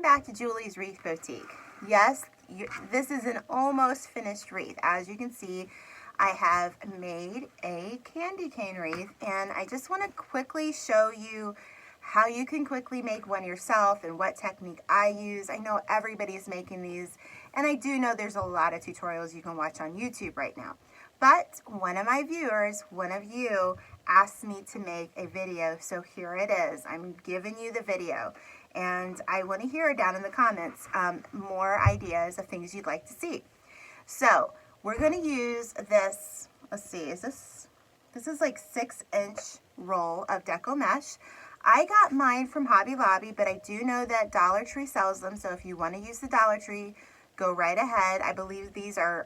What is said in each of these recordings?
back to Julie's Wreath Boutique. Yes, this is an almost finished wreath. As you can see, I have made a candy cane wreath, and I just want to quickly show you how you can quickly make one yourself and what technique I use. I know everybody's making these, and I do know there's a lot of tutorials you can watch on YouTube right now. But one of my viewers, one of you, asked me to make a video, so here it is. I'm giving you the video, and I want to hear down in the comments more ideas of things you'd like to see. So we're going to use this, let's see, this is like 6-inch roll of Deco Mesh. I got mine from Hobby Lobby, but I do know that Dollar Tree sells them, so if you want to use the Dollar Tree, go right ahead. I believe these are,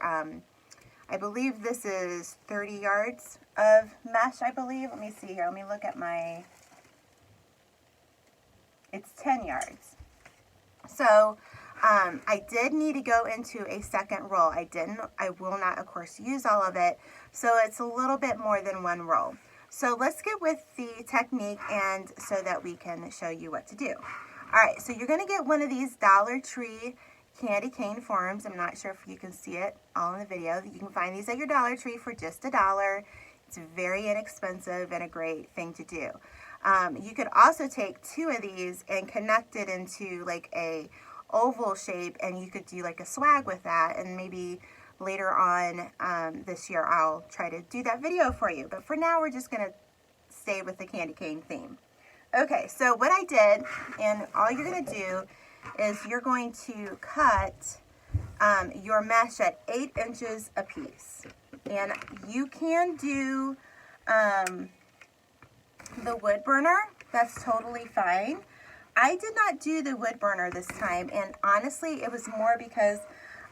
I believe this is 30 yards of mesh, I believe. Let me see here. Let me look at my, it's 10 yards. So I did need to go into a second roll. I will not, of course, use all of it. So it's a little bit more than one roll. So let's get with the technique and so that we can show you what to do. All right, so you're going to get one of these Dollar Tree candy cane forms. I'm not sure if you can see it all in the video. You can find these at your Dollar Tree for just $1. It's very inexpensive and a great thing to do. You could also take 2 of these and connect it into like a oval shape, and you could do like a swag with that, and maybe later on this year I'll try to do that video for you. But for now, we're just going to stay with the candy cane theme. Okay, so what I did, and all you're going to do is you're going to cut your mesh at 8 inches a piece. And you can do the wood burner. That's totally fine. I did not do the wood burner this time, and honestly, it was more because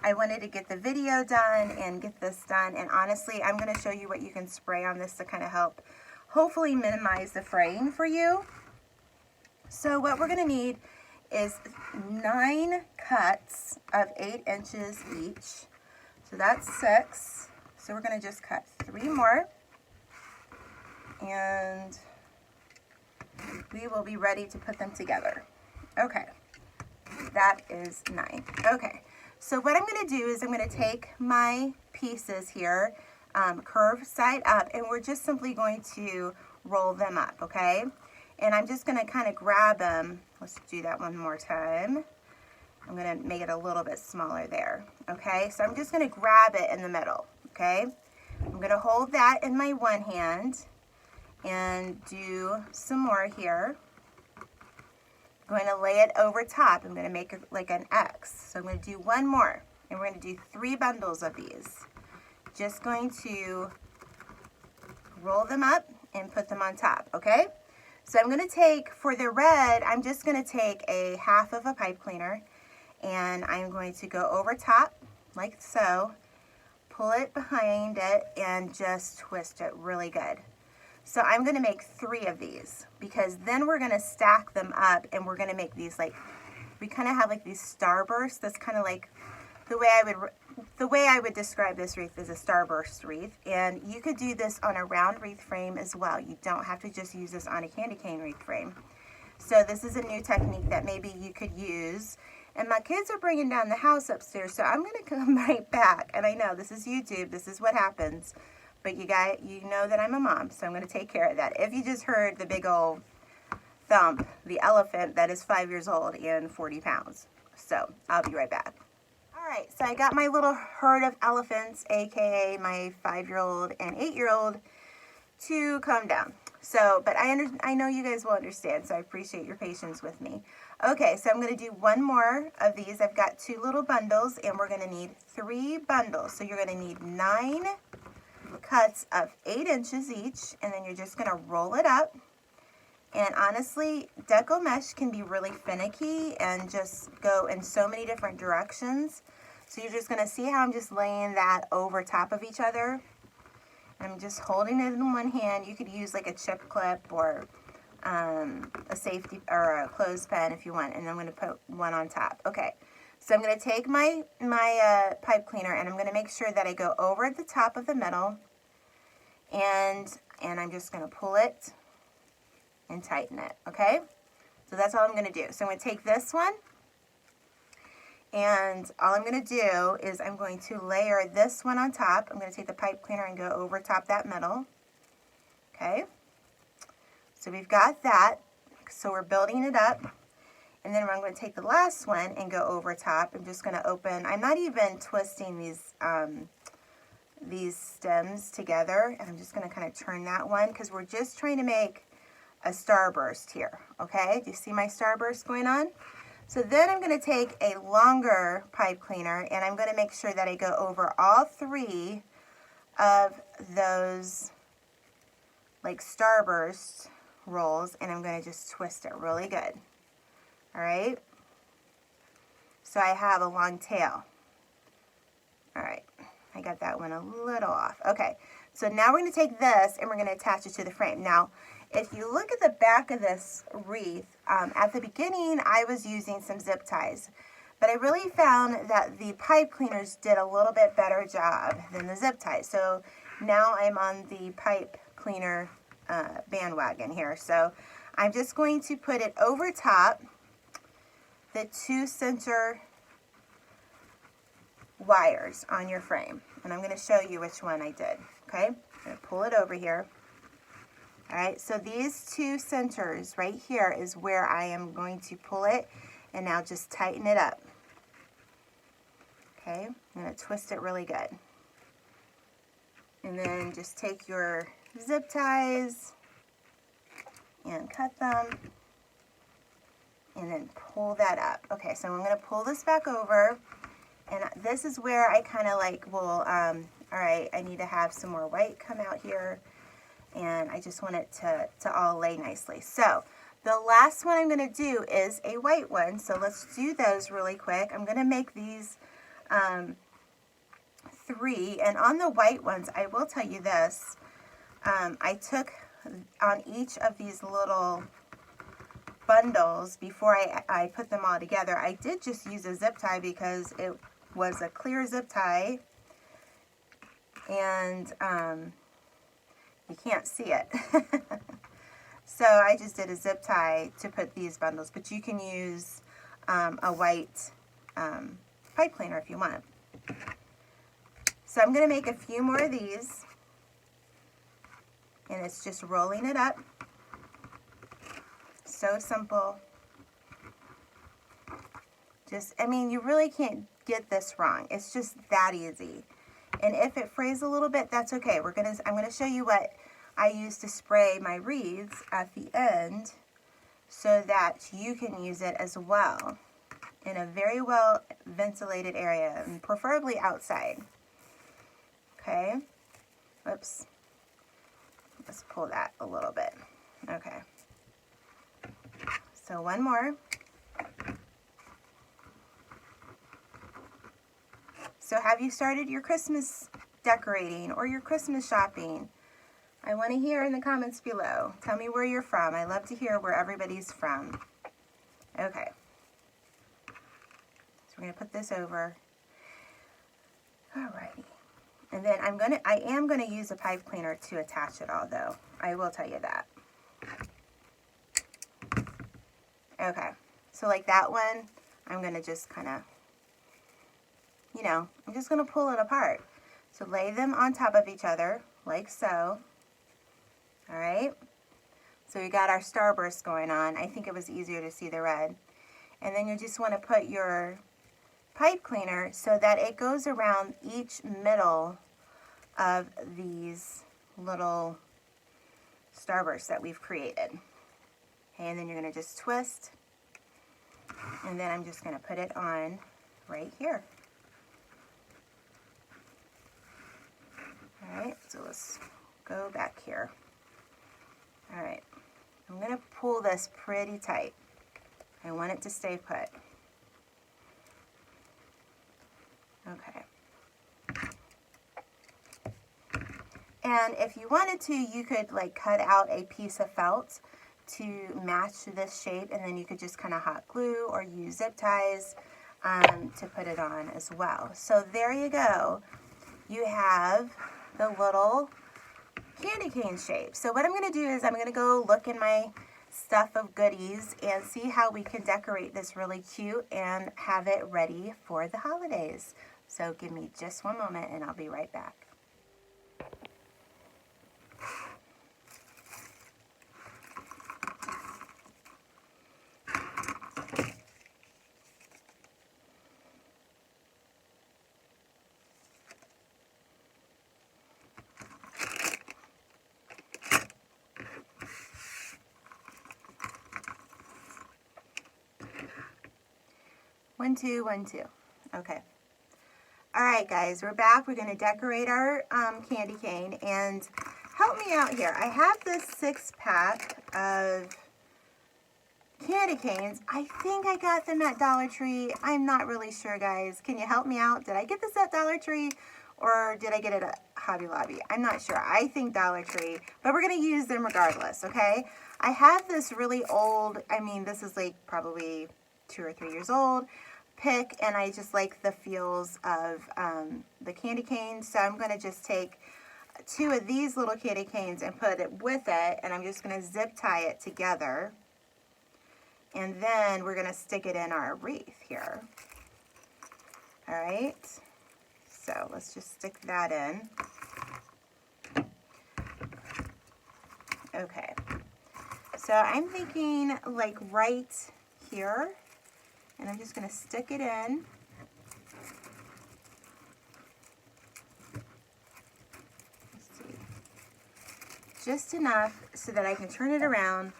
I wanted to get the video done and get this done. And honestly, I'm going to show you what you can spray on this to kind of help hopefully minimize the fraying for you. So what we're going to need is 9 cuts of 8 inches each. So that's 6. So we're going to just cut 3 more, and we will be ready to put them together. Okay, that is 9. Okay, so what I'm going to do is I'm going to take my pieces here, curved side up, and we're just simply going to roll them up, okay? And I'm just going to kind of grab them. Let's do that one more time. I'm going to make it a little bit smaller there, okay? So I'm just going to grab it in the middle, okay? I'm going to hold that in my one hand and do some more here. I'm going to lay it over top. I'm going to make it like an X. So I'm going to do one more, and we're going to do 3 bundles of these. Just going to roll them up and put them on top, okay? So I'm going to take, for the red, I'm just going to take a half of a pipe cleaner, and I'm going to go over top like so, pull it behind it, and just twist it really good. So I'm going to make 3 of these, because then we're going to stack them up, and we're going to make these like, we kind of have like these starbursts. That's kind of like the way I would describe this wreath is a starburst wreath. And you could do this on a round wreath frame as well. You don't have to just use this on a candy cane wreath frame. So this is a new technique that maybe you could use. And my kids are bringing down the house upstairs, so I'm going to come right back. And I know this is YouTube. This is what happens. But you know that I'm a mom, so I'm going to take care of that. If you just heard the big old thump, the elephant that is 5 years old and 40 pounds. So I'll be right back. All right, so I got my little herd of elephants, aka my 5-year-old and 8-year-old, to calm down. So, but I know you guys will understand, so I appreciate your patience with me. Okay, so I'm going to do one more of these. I've got 2 little bundles, and we're going to need 3 bundles. So you're going to need 9 cuts of 8 inches each, and then you're just going to roll it up. And honestly, Deco Mesh can be really finicky and just go in so many different directions. So you're just going to see how I'm just laying that over top of each other. I'm just holding it in one hand. You could use like a chip clip or a safety or a clothespin if you want. And I'm going to put one on top. Okay, so I'm going to take my pipe cleaner, and I'm going to make sure that I go over the top of the middle, and I'm just going to pull it and tighten it. Okay, so that's all I'm going to do. So I'm going to take this one, And all I'm going to do is I'm going to layer this one on top. I'm going to take the pipe cleaner and go over top that middle. Okay. So we've got that. So we're building it up. And then I'm going to take the last one and go over top. I'm just going to open, I'm not even twisting these stems together. And I'm just going to kind of turn that one because we're just trying to make a starburst here. Okay, do you see my starburst going on? So then I'm going to take a longer pipe cleaner and I'm going to make sure that I go over all three of those like starburst rolls, and I'm going to just twist it really good. All right, so I have a long tail. All right, I got that one a little off. Okay, so now we're going to take this and we're going to attach it to the frame. Now, if you look at the back of this wreath, at the beginning I was using some zip ties, but I really found that the pipe cleaners did a little bit better job than the zip ties. So now I'm on the pipe cleaner bandwagon here. So I'm just going to put it over top the two center wires on your frame, and I'm going to show you which one I did. Okay, I'm going to pull it over here. All right, so these two centers right here is where I am going to pull it, and now just tighten it up. Okay, I'm going to twist it really good. And then just take your zip ties and cut them, and then pull that up. Okay, so I'm going to pull this back over, and this is where I kind of like will, all right, I need to have some more white come out here, and I just want it to all lay nicely. So the last one I'm going to do is a white one, so let's do those really quick. I'm going to make these three, and on the white ones, I will tell you this, I took on each of these little bundles before I put them all together. I did just use a zip tie because it was a clear zip tie, and you can't see it. So I just did a zip tie to put these bundles, but you can use a white pipe cleaner if you want. So I'm going to make a few more of these, and it's just rolling it up. So simple. Just, I mean, you really can't get this wrong. It's just that easy. And if it frays a little bit, that's okay. I'm gonna show you what I use to spray my wreaths at the end so that you can use it as well in a very well ventilated area, and preferably outside. Okay. Oops. Let's pull that a little bit. Okay. So one more. So have you started your Christmas decorating or your Christmas shopping? I want to hear in the comments below. Tell me where you're from. I love to hear where everybody's from. Okay. So we're going to put this over. Alrighty. And then I am going to use a pipe cleaner to attach it all, though. I will tell you that. Okay. So like that one, I'm going to just kind of, you know, I'm just going to pull it apart. So lay them on top of each other, like so. All right. So we got our starburst going on. I think it was easier to see the red. And then you just want to put your pipe cleaner so that it goes around each middle of these little starbursts that we've created. Okay, and then you're going to just twist, and then I'm just going to put it on right here. All right, so let's go back here. All right, I'm going to pull this pretty tight. I want it to stay put. Okay. And if you wanted to, you could like cut out a piece of felt to match this shape, and then you could just kind of hot glue or use zip ties to put it on as well. So there you go. You have the little candy cane shape. So what I'm going to do is I'm going to go look in my stuff of goodies and see how we can decorate this really cute and have it ready for the holidays. So give me just one moment and I'll be right back. One, two, 1, 2. Okay. All right, guys, we're back. We're going to decorate our candy cane, and help me out here. I have this 6-pack of candy canes. I think I got them at Dollar Tree. I'm not really sure, guys. Can you help me out? Did I get this at Dollar Tree, or did I get it at Hobby Lobby? I'm not sure. I think Dollar Tree, but we're going to use them regardless, okay? I have this really old, I mean, this is like probably 2 or 3 years old, pick, and I just like the feels of the candy cane. So I'm going to just take 2 of these little candy canes and put it with it, and I'm just going to zip tie it together. And then we're going to stick it in our wreath here. All right, so let's just stick that in. Okay, so I'm thinking like right here. And I'm just going to stick it in. Let's see. Just enough so that I can turn it around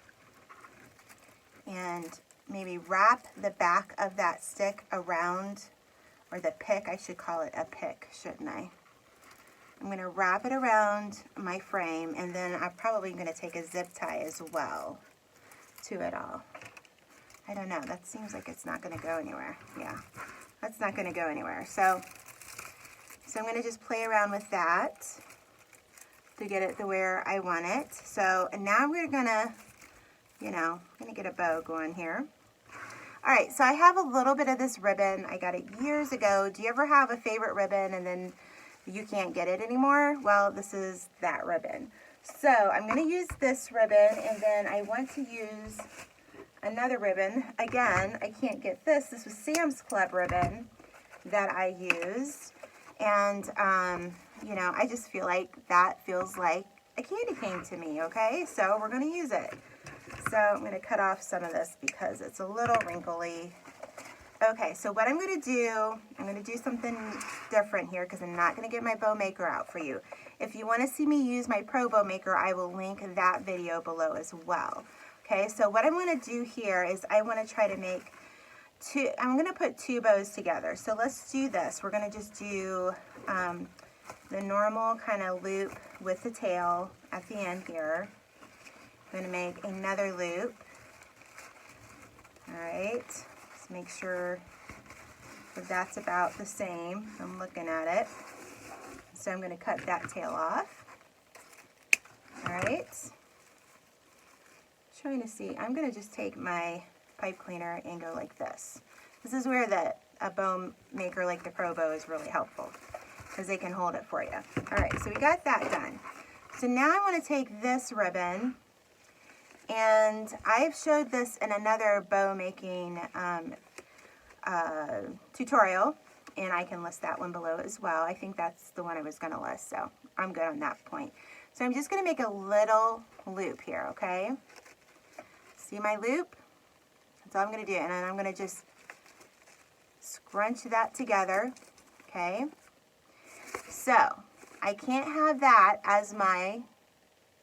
and maybe wrap the back of that stick around, or the pick, I should call it a pick, shouldn't I? I'm going to wrap it around my frame, and then I'm probably going to take a zip tie as well to it all. I don't know, that seems like it's not going to go anywhere. Yeah, that's not going to go anywhere. So I'm going to just play around with that to get it to where I want it. So now we're going to, you know, I'm going to get a bow going here. All right, so I have a little bit of this ribbon. I got it years ago. Do you ever have a favorite ribbon and then you can't get it anymore? Well, this is that ribbon. So I'm going to use this ribbon, and then I want to use another ribbon. Again, I can't get this. This was Sam's Club ribbon that I used. And, you know, I just feel like that feels like a candy cane to me, okay? So we're going to use it. So I'm going to cut off some of this because it's a little wrinkly. Okay, so what I'm going to do, I'm going to do something different here because I'm not going to get my bow maker out for you. If you want to see me use my Pro Bow Maker, I will link that video below as well. Okay, so what I'm going to do here is I want to try to make I'm going to put 2 bows together. So let's do this. We're going to just do the normal kind of loop with the tail at the end here. I'm going to make another loop. All right, let's make sure that that's about the same. I'm looking at it. So I'm going to cut that tail off. All right. Trying to see, I'm going to just take my pipe cleaner and go like this. This is where a bow maker like the Pro Bow is really helpful because they can hold it for you. All right, so we got that done. So now I want to take this ribbon, and I've showed this in another bow making tutorial, and I can list that one below as well. I think that's the one I was going to list, so I'm good on that point. So I'm just going to make a little loop here, okay? See my loop? That's all I'm going to do. And then I'm going to just scrunch that together, okay? So I can't have that as my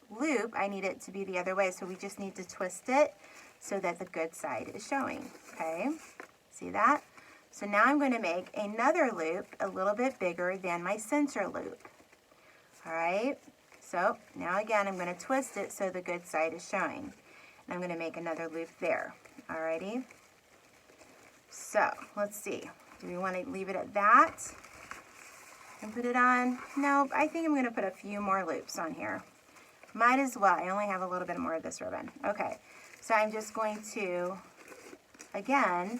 loop. I need it to be the other way. So we just need to twist it so that the good side is showing, okay? See that? So now I'm going to make another loop a little bit bigger than my center loop. All right? So now again, I'm going to twist it so the good side is showing. And I'm going to make another loop there. Alrighty. So let's see. Do we want to leave it at that and put it on? No, I think I'm going to put a few more loops on here. Might as well. I only have a little bit more of this ribbon. Okay. So I'm just going to, again,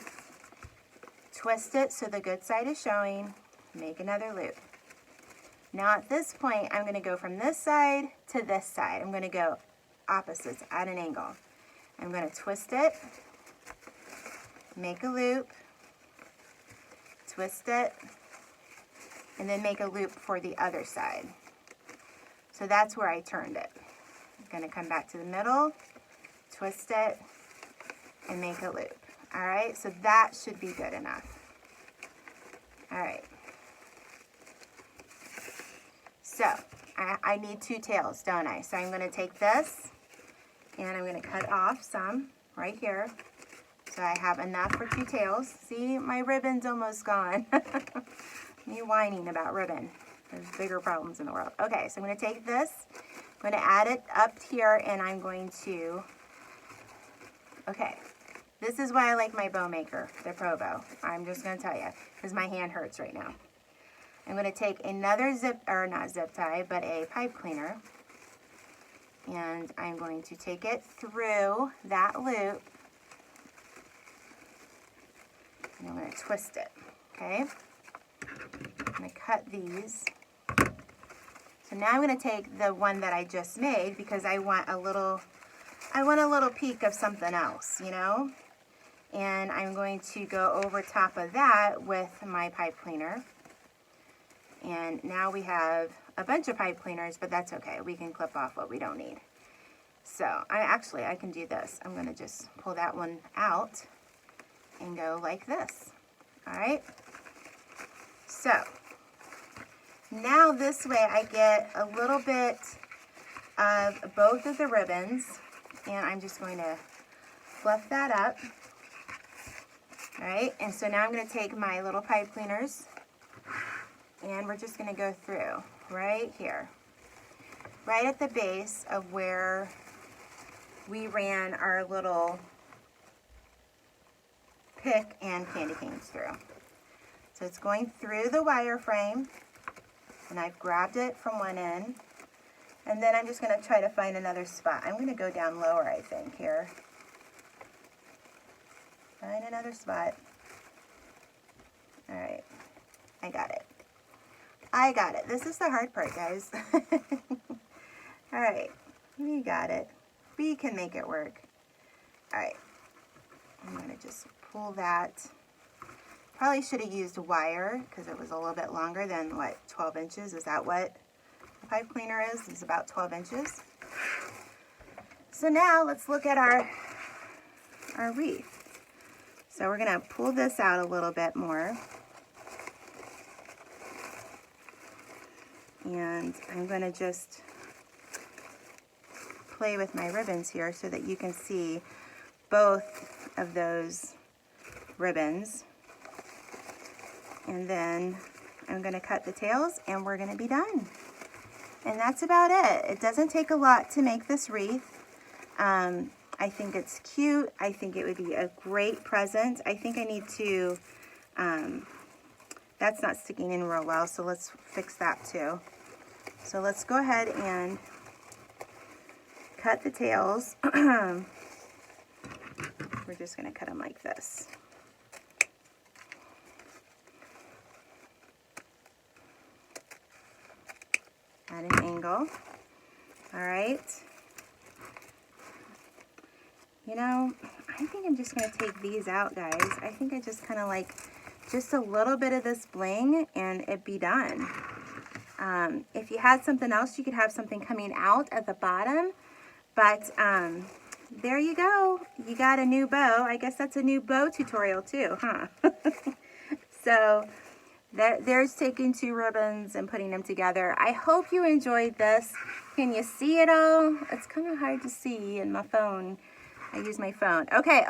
twist it so the good side is showing. Make another loop. Now at this point, I'm going to go from this side to this side. I'm going to go opposites at an angle. I'm going to twist it, make a loop, twist it, and then make a loop for the other side. So that's where I turned it. I'm going to come back to the middle, twist it, and make a loop. All right, so that should be good enough. All right. So I need 2 tails, don't I? So I'm going to take this and I'm going to cut off some right here. So I have enough for 2 tails. See, my ribbon's almost gone. Me whining about ribbon. There's bigger problems in the world. Okay, so I'm going to take this. I'm going to add it up here and I'm going to, okay. This is why I like my bow maker, the Pro Bow. I'm just going to tell you, because my hand hurts right now. I'm going to take another not zip tie, but a pipe cleaner. And I'm going to take it through that loop. And I'm going to twist it, okay? I'm going to cut these. So now I'm going to take the one that I just made because I want a little peek of something else, you know? And I'm going to go over top of that with my pipe cleaner. And now we have a bunch of pipe cleaners, but that's okay. We can clip off what we don't need. So I can do this. I'm going to just pull that one out and go like this. All right. So now this way I get a little bit of both of the ribbons, and I'm just going to fluff that up. All right, and so now I'm going to take my little pipe cleaners and we're just going to go through right here, right at the base of where we ran our little pick and candy canes through. So it's going through the wireframe, and I've grabbed it from one end, and then I'm just going to try to find another spot. I'm going to go down lower, I think, here. Find another spot. All right, I got it. I got it. This is the hard part, guys. All right, we got it. We can make it work. All right, I'm going to just pull that. Probably should have used wire because it was a little bit longer than, what, 12 inches? Is that what a pipe cleaner is? It's about 12 inches. So now let's look at our wreath. So we're going to pull this out a little bit more. And I'm going to just play with my ribbons here so that you can see both of those ribbons. And then I'm going to cut the tails and we're going to be done. And that's about it. It doesn't take a lot to make this wreath. I think it's cute. I think it would be a great present. I think I need to, that's not sticking in real well, so let's fix that too. So let's go ahead and cut the tails. We're just going to cut them like this. At an angle. All right. You know, I think I'm just going to take these out, guys. I think I just kind of like just a little bit of this bling and it'd be done. If you had something else, you could have something coming out at the bottom. But there you go. You got a new bow. I guess that's a new bow tutorial too, huh? So there's taking 2 ribbons and putting them together. I hope you enjoyed this. Can you see it all? It's kind of hard to see in my phone. I use my phone. Okay,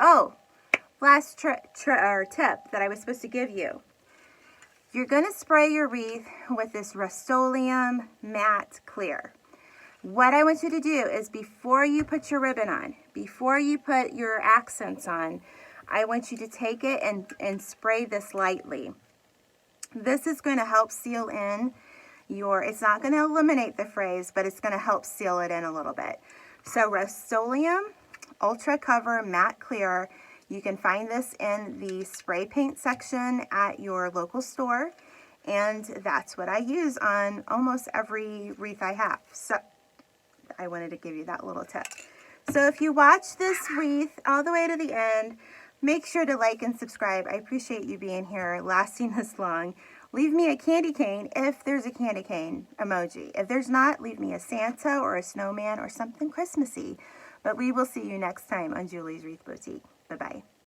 last tip that I was supposed to give you. You're going to spray your wreath with this Rust-Oleum Matte Clear. What I want you to do is before you put your ribbon on, before you put your accents on, I want you to take it and spray this lightly. This is going to help seal in it's not going to eliminate the phrase, but it's going to help seal it in a little bit. So Rust-Oleum Ultra Cover Matte Clear. You can find this in the spray paint section at your local store, and that's what I use on almost every wreath I have. So I wanted to give you that little tip. So if you watch this wreath all the way to the end, make sure to like and subscribe. I appreciate you being here, lasting this long. Leave me a candy cane if there's a candy cane emoji. If there's not, leave me a Santa or a snowman or something Christmassy. But we will see you next time on Julie's Wreath Boutique. Bye-bye.